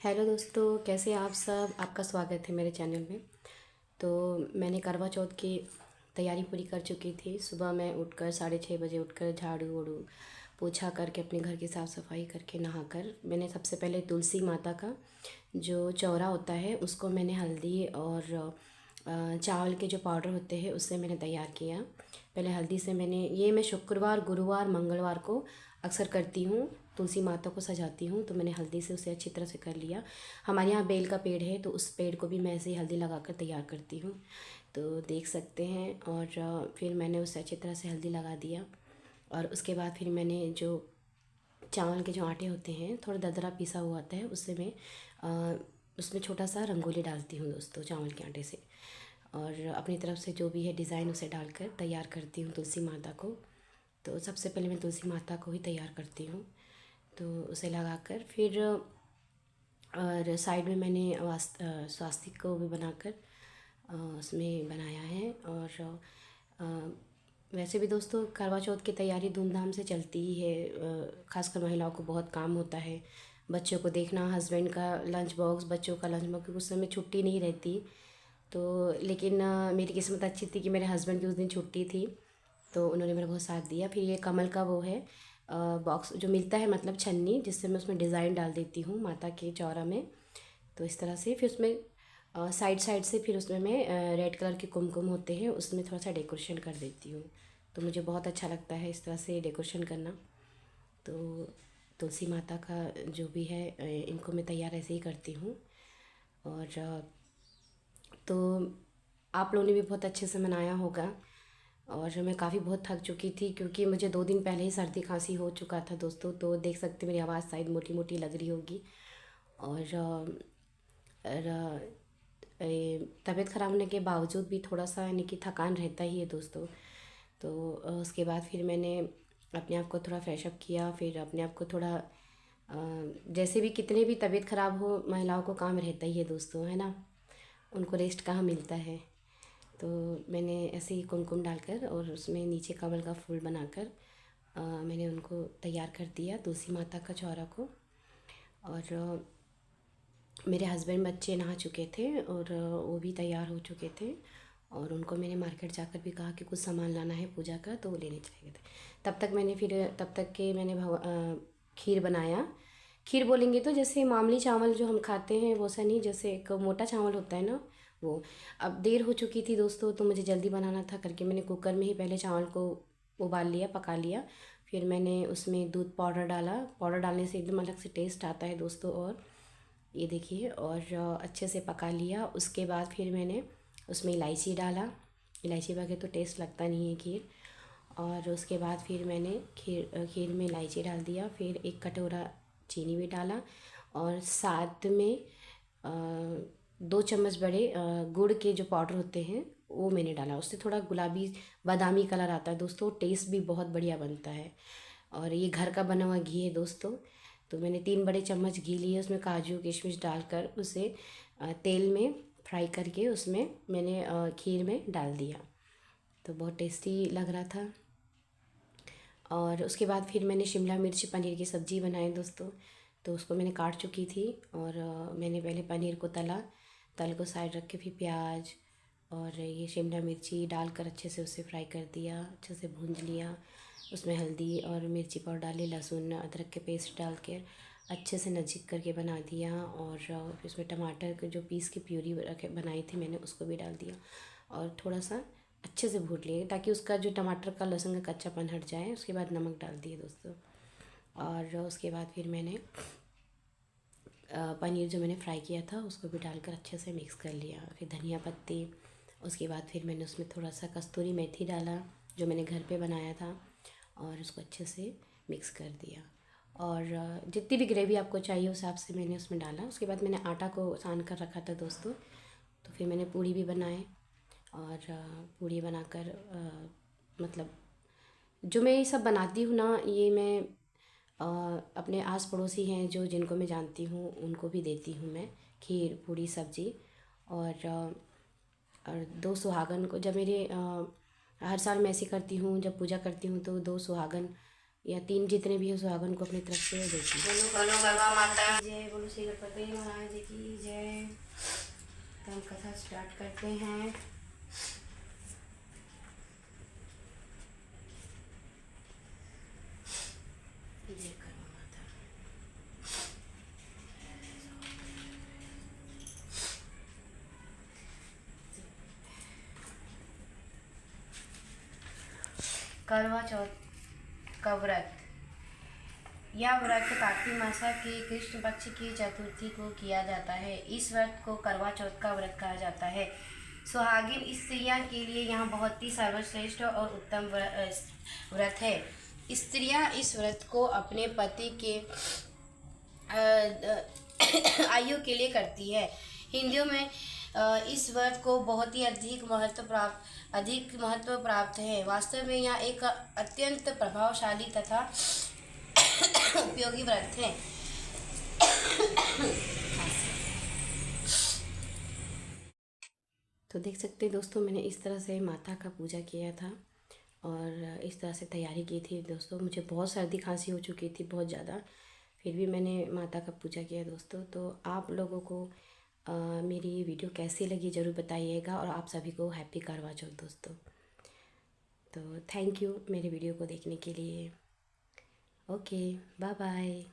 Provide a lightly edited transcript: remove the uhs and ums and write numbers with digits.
Hello दोस्तों, कैसे हैं आप सब। आपका स्वागत है मेरे चैनल में। तो मैंने करवा चौथ की तैयारी पूरी कर चुकी थी। सुबह मैं उठकर 6:30 बजे उठकर झाड़ू वाड़ू पोछा करके अपने घर की साफ़ सफाई करके नहाकर मैंने सबसे पहले तुलसी माता का जो चौरा होता है उसको मैंने हल्दी और चावल के जो पाउडर होते हैं उससे मैंने तैयार किया। पहले हल्दी से मैं शुक्रवार गुरुवार मंगलवार को अक्सर करती हूँ, तुलसी माता को सजाती हूँ। तो मैंने हल्दी से उसे अच्छी तरह से कर लिया। हमारे यहाँ बेल का पेड़ है तो उस पेड़ को भी मैं ऐसे ही हल्दी लगाकर तैयार करती हूँ, तो देख सकते हैं। और फिर मैंने उसे अच्छी तरह से हल्दी लगा दिया। और उसके बाद फिर मैंने जो चावल के जो आटे होते हैं थोड़ा दरदरा पिसा हुआ आता है उससे मैं उसमें छोटा सा रंगोली डालती हूँ दोस्तों, चावल के आटे से। और अपनी तरफ से जो भी है डिज़ाइन उसे डालकर तैयार करती हूँ तुलसी माता को। तो सबसे पहले मैं तुलसी माता को ही तैयार करती हूँ। तो उसे लगाकर फिर और साइड में मैंने स्वास्तिक को भी बनाकर उसमें बनाया है। और अ, वैसे भी दोस्तों करवा चौथ की तैयारी धूमधाम से चलती ही है। खासकर महिलाओं को बहुत काम होता है, बच्चों को देखना, हस्बैंड का लंच बॉक्स, बच्चों का लंच बॉक्स, क्योंकि उस समय छुट्टी नहीं रहती। तो लेकिन मेरी किस्मत अच्छी थी कि मेरे हस्बैंड की उस दिन छुट्टी थी, तो उन्होंने मेरा बहुत साथ दिया। फिर ये कमल का वो है बॉक्स जो मिलता है, मतलब छन्नी, जिससे मैं उसमें डिज़ाइन डाल देती हूँ माता के चौरा में। तो इस तरह से फिर उसमें साइड साइड से फिर उसमें मैं रेड कलर के कुमकुम होते हैं उसमें थोड़ा सा डेकोरेशन कर देती हूँ। तो मुझे बहुत अच्छा लगता है इस तरह से डेकोरेशन करना। तो तुलसी माता का जो भी है इनको मैं तैयार ऐसे ही करती हूँ। और तो आप लोगों ने भी बहुत अच्छे से मनाया होगा। और मैं काफ़ी बहुत थक चुकी थी क्योंकि मुझे 2 दिन पहले ही सर्दी खांसी हो चुका था दोस्तों। तो देख सकते मेरी आवाज़ शायद मोटी मोटी लग रही होगी। और तबीयत ख़राब होने के बावजूद भी थोड़ा सा यानी कि थकान रहता ही है दोस्तों। तो उसके बाद फिर मैंने अपने आप को थोड़ा फ्रेशअप किया, फिर अपने आप को थोड़ा जैसे भी कितने भी तबीयत ख़राब हो महिलाओं को काम रहता ही है दोस्तों, है ना। उनको रेस्ट कहाँ मिलता है। तो मैंने ऐसे ही कुमकुम डालकर और उसमें नीचे कमल का फूल बनाकर मैंने उनको तैयार कर दिया तुलसी माता का चौरा को। और मेरे हस्बैंड बच्चे नहा चुके थे और वो भी तैयार हो चुके थे। और उनको मैंने मार्केट जाकर भी कहा कि कुछ सामान लाना है पूजा का, तो वो लेने चले गए थे। तब तक के मैंने खीर बनाया। खीर बोलेंगे तो जैसे मामूली चावल जो हम खाते हैं वो सा नहीं, जैसे एक मोटा चावल होता है ना वो। अब देर हो चुकी थी दोस्तों तो मुझे जल्दी बनाना था करके मैंने कुकर में ही पहले चावल को उबाल लिया, पका लिया। फिर मैंने उसमें दूध पाउडर डाला। पाउडर डालने से एकदम अलग से टेस्ट आता है दोस्तों। और ये देखिए, और अच्छे से पका लिया। उसके बाद फिर मैंने उसमें इलायची डाला। इलायची बगैर तो टेस्ट लगता नहीं है खीर। और उसके बाद फिर मैंने खीर में इलायची डाल दिया, फिर 1 कटोरा चीनी भी डाला। और साथ में 2 चम्मच बड़े गुड़ के जो पाउडर होते हैं वो मैंने डाला। उससे थोड़ा गुलाबी बादामी कलर आता है दोस्तों, टेस्ट भी बहुत बढ़िया बनता है। और ये घर का बना हुआ घी है दोस्तों। तो मैंने 3 बड़े चम्मच घी लिए, उसमें काजू किशमिश डालकर उसे तेल में फ्राई करके उसमें मैंने खीर में डाल दिया। तो बहुत टेस्टी लग रहा था। और उसके बाद फिर मैंने शिमला मिर्च पनीर की सब्ज़ी बनाई दोस्तों। तो उसको मैंने काट चुकी थी। और मैंने पहले पनीर को तल को साइड रख के फिर प्याज और ये शिमला मिर्ची डालकर अच्छे से उसे फ्राई कर दिया, अच्छे से भूंज लिया। उसमें हल्दी और मिर्ची पाउडर डाले, लहसुन अदरक के पेस्ट डाल के अच्छे से नजीक करके बना दिया। और फिर उसमें टमाटर के जो पीस की प्यूरी रखे बनाई थी मैंने उसको भी डाल दिया। और थोड़ा सा अच्छे से भून लिए ताकि उसका जो टमाटर का लहसुन का कच्चापन हट जाए। उसके बाद नमक डाल दिए दोस्तों। और उसके बाद फिर मैंने पनीर जो मैंने फ्राई किया था उसको भी डालकर अच्छे से मिक्स कर लिया। फिर धनिया पत्ती, उसके बाद फिर मैंने उसमें थोड़ा सा कस्तूरी मेथी डाला जो मैंने घर पे बनाया था, और उसको अच्छे से मिक्स कर दिया। और जितनी भी ग्रेवी आपको चाहिए उस हिसाब से मैंने उसमें डाला। उसके बाद मैंने आटा को सान कर रखा था दोस्तों। तो फिर मैंने पूड़ी भी बनाए। और पूड़ी बनाकर मतलब जो मैं ये सब बनाती हूँ ना, ये मैं अपने आस पड़ोसी हैं जो जिनको मैं जानती हूँ उनको भी देती हूँ मैं, खीर पूड़ी सब्ज़ी। और और 2 सुहागन को जब मेरे हर साल मैं ऐसे करती हूँ, जब पूजा करती हूँ तो 2 सुहागन या 3 जितने भी हैं सुहागन को अपनी तरफ से देती हूँ। बोलो बोलो गरबा माता जय, बोलो श्री गणपति महाराज की जय। तो हम कथा स्टार्ट करते हैं। जय गरबा माता। करवा चौथ का व्रत। यह व्रत कार्तिक मास के कृष्ण पक्ष की चतुर्थी को किया जाता है। इस व्रत को करवा चौथ का व्रत कहा जाता है। सुहागिन स्त्रियां के लिए यह बहुत ही सर्वश्रेष्ठ और उत्तम व्रत है। स्त्रियां इस व्रत को अपने पति के आयु के लिए करती है। हिंदुओं में इस व्रत को बहुत ही अधिक महत्व प्राप्त है। वास्तव में यह एक अत्यंत प्रभावशाली तथा उपयोगी व्रत है। तो देख सकते हैं दोस्तों, मैंने इस तरह से माता का पूजा किया था और इस तरह से तैयारी की थी दोस्तों। मुझे बहुत सर्दी खांसी हो चुकी थी, बहुत ज़्यादा, फिर भी मैंने माता का पूजा किया दोस्तों। तो आप लोगों को मेरी वीडियो कैसी लगी ज़रूर बताइएगा, और आप सभी को हैप्पी करवा चौथ दोस्तों। तो थैंक यू मेरे वीडियो को देखने के लिए। Okay, bye bye.